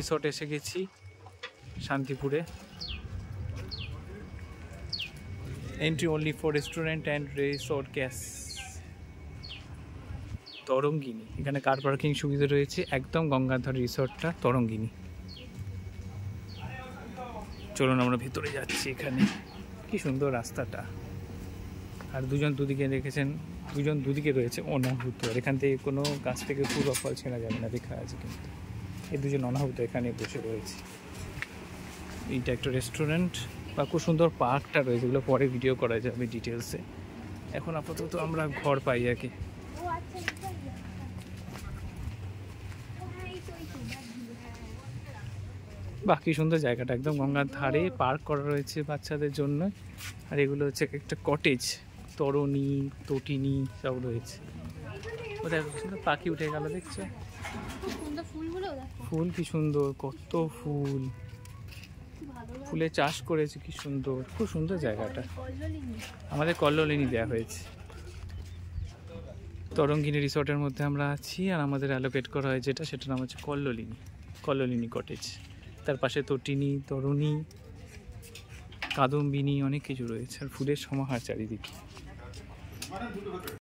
Resort এসে গেছি শান্তিপুরে। Entry only for restaurant and resort gas. তরঙ্গিনী, এখানে কার পার্কিং সুবিধা রয়েছে, একদম গঙ্গার ধারে রিসর্টটা তরঙ্গিনী। চলুন আমরা ভিতরে যাচ্ছি। এখানে কি সুন্দর রাস্তাটা, আর দুজন দুদিকে রেখেছেন, দুজন দুদিকে রয়েছে অনাহুত। আর এখান থেকে কোনো গাছ থেকে ফুল বা ফল ছেঁড়া যাবে না, দেখা আছে। কিন্তু এই দুজন অনাহুত এখানে বসে রয়েছে। এইটা একটা রেস্টুরেন্ট বা খুব সুন্দর পার্কটা রয়েছে, এগুলো পরে ভিডিও করা যাবে ডিটেলসে। এখন আপাতত আমরা ঘর পাই আর কি। বাকি সুন্দর জায়গাটা, একদম গঙ্গার ধারে পার্ক করা রয়েছে বাচ্চাদের জন্য। আর এগুলো হচ্ছে একটা কটেজ, তরণী তটিনী সব রয়েছে। ওদের সুন্দর পাখি উঠে গেল, দেখছো ফুল কি সুন্দর, কত ফুল, ফুলের চাষ করেছে কি সুন্দর, খুব সুন্দর জায়গাটা। আমাদের কল্লোলিনী দেওয়া হয়েছে। তরঙ্গিনী রিসর্টের মধ্যে আমরা আছি, আর আমাদের অ্যালোকেট করা হয় যেটা, সেটার নাম হচ্ছে কল্লোলিনী, কল্লোলিনী কটেজ। তার পাশে তটিনী, তরুণী, কাদম্বিনী অনেক কিছু রয়েছে, আর ফুলের সমাহার চারিদিকে।